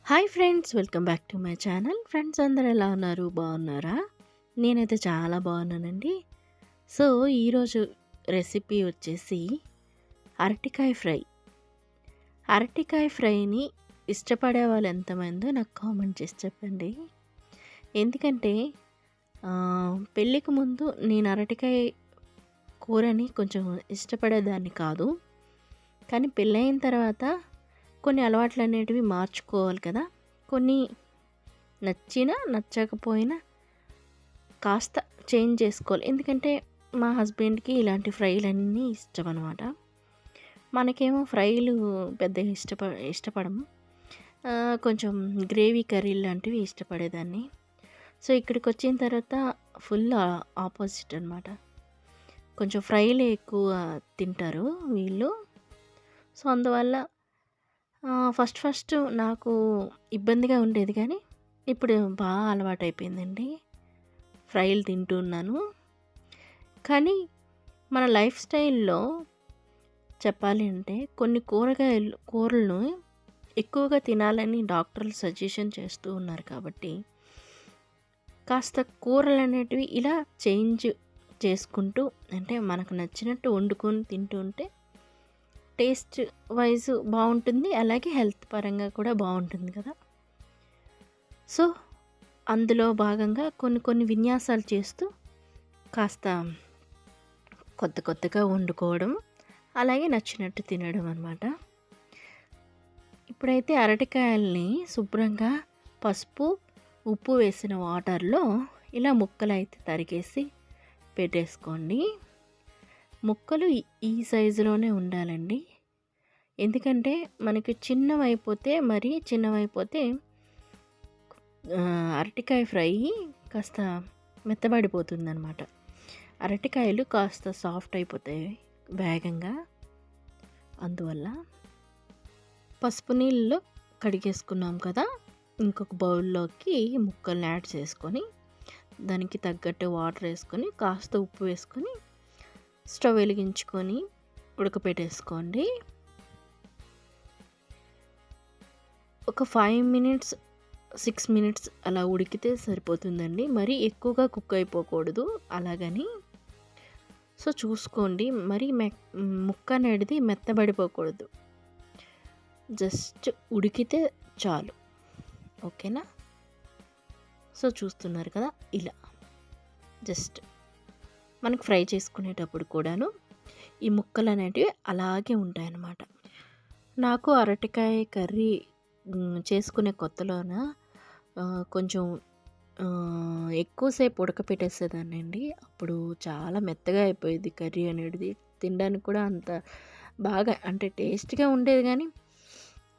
Hi friends, welcome back to my channel. Friends అందరూ ఎలా ఉన్నారు? బాగున్నారా? నేనైతే చాలా బాగున్నానండి. సో ఈరోజు రెసిపీ వచ్చేసి అరటికాయ ఫ్రై. అరటికాయ ఫ్రైని ఇష్టపడే వాళ్ళు ఎంతమందో నాకు కామెంట్ చేసి చెప్పండి. ఎందుకంటే పెళ్ళికి ముందు నేను అరటికాయ కూరని కొంచెం ఇష్టపడేదాన్ని కాదు. కానీ పెళ్ళయిన తర్వాత కొన్ని అలవాట్లు అనేటివి మార్చుకోవాలి కదా. కొన్ని నచ్చినా నచ్చకపోయినా కాస్త చేంజ్ చేసుకోవాలి. ఎందుకంటే మా హస్బెండ్కి ఇలాంటి ఫ్రైలన్నీ ఇష్టం అనమాట. మనకేమో ఫ్రైలు పెద్దగా ఇష్టపడము. కొంచెం గ్రేవీ కర్రీ లాంటివి ఇష్టపడేదాన్ని. సో ఇక్కడికి వచ్చిన తర్వాత ఫుల్ ఆపోజిట్ అనమాట. కొంచెం ఫ్రైలే ఎక్కువ తింటారు వీళ్ళు. సో అందువల్ల ఫస్ట్ నాకు ఇబ్బందిగా ఉండేది, కానీ ఇప్పుడు బాగా అలవాటైపోయిందండి. ఫ్రైలు తింటున్నాను. కానీ మన లైఫ్ స్టైల్లో చెప్పాలి అంటే కొన్ని కూరలను ఎక్కువగా తినాలని డాక్టర్లు సజెషన్ చేస్తూ ఉన్నారు. కాబట్టి కాస్త కూరలు అనేటివి ఇలా చేంజ్ చేసుకుంటూ, అంటే మనకు నచ్చినట్టు వండుకొని తింటూ ఉంటే టేస్ట్ వైజ్ బాగుంటుంది, అలాగే హెల్త్ పరంగా కూడా బాగుంటుంది కదా. సో అందులో భాగంగా కొన్ని విన్యాసాలు చేస్తూ కాస్త కొత్తగా వండుకోవడం, అలాగే నచ్చినట్టు తినడం అన్నమాట. ఇప్పుడైతే అరటికాయల్ని శుభ్రంగా పసుపు ఉప్పు వేసిన వాటర్లో ఇలా ముక్కలు అయితే తరిగేసి పెట్టేసుకోండి. ముక్కలు ఈ సైజులోనే ఉండాలండి. ఎందుకంటే మనకి మరీ చిన్నవైపోతే అరటికాయ ఫ్రై కాస్త మెత్తబడిపోతుంది అనమాట. అరటికాయలు కాస్త సాఫ్ట్ అయిపోతాయి వేగంగా. అందువల్ల పసుపు నీళ్ళలో కడిగేసుకున్నాం కదా, ఇంకొక బౌల్లోకి ముక్కల్ని యాడ్ చేసుకొని దానికి తగ్గట్టు వాటర్ వేసుకొని కాస్త ఉప్పు వేసుకొని స్టవ్ వెలిగించుకొని ఉడకపెట్టేసుకోండి. ఒక 5 మినిట్స్ 6 మినిట్స్ అలా ఉడికితే సరిపోతుందండి. మరీ ఎక్కువగా కుక్ అయిపోకూడదు అలాగని. సో చూసుకోండి, మరి ముక్క అనేది మెత్తబడిపోకూడదు, జస్ట్ ఉడికితే చాలు. ఓకేనా? సో చూస్తున్నారు కదా, ఇలా జస్ట్ మనకు ఫ్రై చేసుకునేటప్పుడు కూడాను ఈ ముక్కలు అనేటివి అలాగే ఉంటాయన్నమాట. నాకు అరటికాయ కర్రీ చేసుకునే కొత్తలోన కొంచెం ఎక్కువసేపు ఉడకపెట్టేసేదాన్ని అండి. అప్పుడు చాలా మెత్తగా అయిపోయేది కర్రీ అనేది. తినడానికి కూడా అంత బాగా, అంటే టేస్ట్గా ఉండేది, కానీ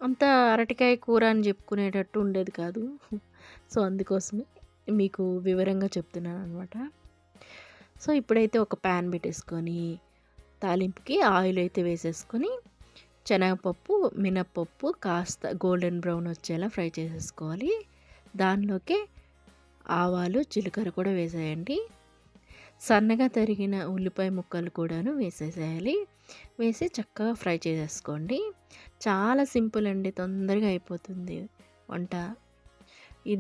అంత అరటికాయ కూర అని చెప్పుకునేటట్టు ఉండేది కాదు. సో అందుకోసమే మీకు వివరంగా చెప్తున్నాను అనమాట. సో ఇప్పుడైతే ఒక ప్యాన్ పెట్టేసుకొని తాలింపుకి ఆయిల్ అయితే వేసేసుకొని శనగపప్పు మినప్పప్పు కాస్త గోల్డెన్ బ్రౌన్ వచ్చేలా ఫ్రై చేసేసుకోవాలి. దానిలోకి ఆవాలు జీలకర్ర కూడా వేసేయండి. సన్నగా తరిగిన ఉల్లిపాయ ముక్కలు కూడాను వేసేసేయాలి. వేసి చక్కగా ఫ్రై చేసేసుకోండి. చాలా సింపుల్ అండి, తొందరగా అయిపోతుంది వంట.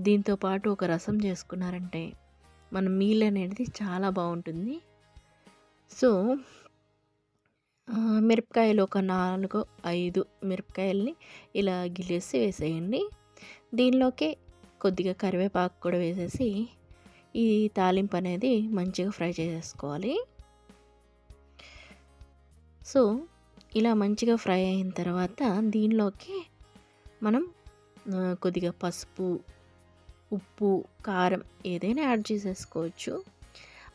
దీంతో పాటు ఒక రసం చేసుకున్నారంటే మన మీల్ అనేది చాలా బాగుంటుంది. సో మిరపకాయలు ఒక 4-5 మిరపకాయలని ఇలా గిల్లేసి వేసేయండి. దీనిలోకి కొద్దిగా కరివేపాకు కూడా వేసేసి ఈ తాలింపు అనేది మంచిగా ఫ్రై చేసేసుకోవాలి. సో ఇలా మంచిగా ఫ్రై అయిన తర్వాత దీనిలోకి మనం కొద్దిగా పసుపు ఉప్పు కారం ఏదైనా యాడ్ చేసేసుకోవచ్చు.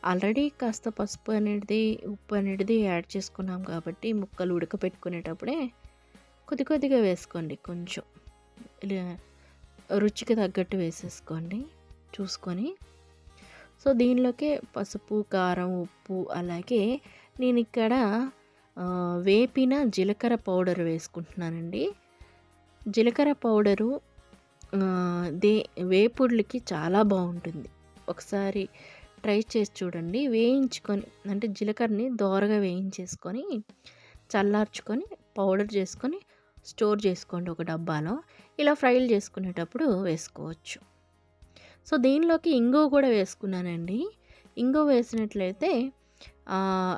ఆల్రెడీ కాస్త పసుపు అనేది ఉప్పు అనేది యాడ్ చేసుకున్నాం కాబట్టి ముక్కలు ఉడకపెట్టుకునేటప్పుడే కొద్దిగా వేసుకోండి. కొంచెం రుచికి తగ్గట్టు వేసేసుకోండి చూసుకొని. సో దీనిలోకి పసుపు కారం ఉప్పు, అలాగే నేను ఇక్కడ వేపిన జీలకర్ర పౌడర్ వేసుకుంటున్నానండి. జీలకర్ర పౌడరు వేపుడులకి చాలా బాగుంటుంది. ఒకసారి ట్రై చేసి చూడండి. వేయించుకొని, అంటే జీలకర్రని దోరగా వేయించేసుకొని చల్లార్చుకొని పౌడర్ చేసుకొని స్టోర్ చేసుకోండి ఒక డబ్బాలో. ఇలా ఫ్రైలు చేసుకునేటప్పుడు వేసుకోవచ్చు. సో దీనిలోకి ఇంగువ కూడా వేసుకున్నానండి. ఇంగువ వేసినట్లయితే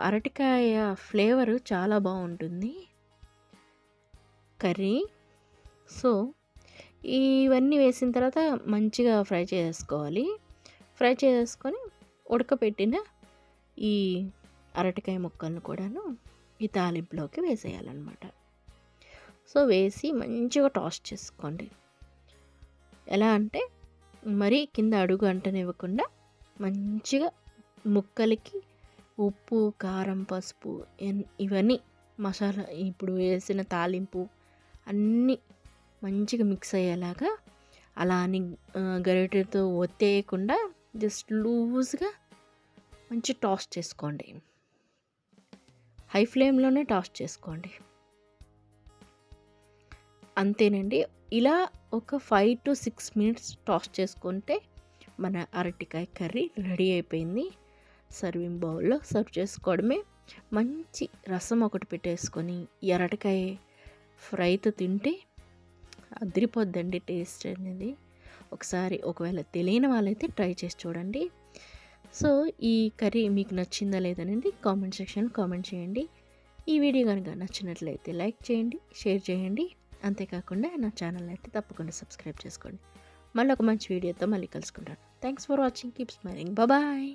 అరటికాయ ఫ్లేవరు చాలా బాగుంటుంది కర్రీ. సో ఇవన్నీ వేసిన తర్వాత మంచిగా ఫ్రై చేసుకోవాలి. ఫ్రై చేసుకొని ఉడకపెట్టిన ఈ అరటికాయ ముక్కలను కూడాను ఈ తాలింపులోకి వేసేయాలన్నమాట. సో వేసి మంచిగా టాస్ చేసుకోండి. ఎలా అంటే మరీ కింద అడుగు అంటనివ్వకుండా మంచిగా ముక్కలకి ఉప్పు, కారం, పసుపు ఇవన్నీ మసాలా ఇప్పుడు వేసిన తాలింపు అన్నీ మంచిగా మిక్స్ అయ్యేలాగా అలా అని గరిటెతో ఒత్తేయకుండా జస్ట్ లూజ్గా మంచి టాస్ చేసుకోండి. హై ఫ్లేమ్లోనే టాస్ చేసుకోండి. అంతేనండి. ఇలా ఒక 5 to 6 minutes టాస్ చేసుకుంటే మన అరటికాయ కర్రీ రెడీ అయిపోయింది. సర్వింగ్ బౌల్లో సర్వ్ చేసుకోవడమే. మంచి రసం ఒకటి పెట్టేసుకొని ఈ అరటికాయ ఫ్రైతో తింటే అదిరిపోద్దండి టేస్ట్ అనేది. ఒకసారి ఒకవేళ తెలియని వాళ్ళైతే ట్రై చేసి చూడండి. సో ఈ కర్రీ మీకు నచ్చిందా లేదనేది కామెంట్ సెక్షన్ కామెంట్ చేయండి. ఈ వీడియో కనుక నచ్చినట్లయితే లైక్ చేయండి, షేర్ చేయండి. అంతేకాకుండా నా ఛానల్ అయితే తప్పకుండా సబ్స్క్రైబ్ చేసుకోండి. మళ్ళీ ఒక మంచి వీడియోతో మళ్ళీ కలుసుకుంటాను. Thanks for watching. Keep smiling. Bye.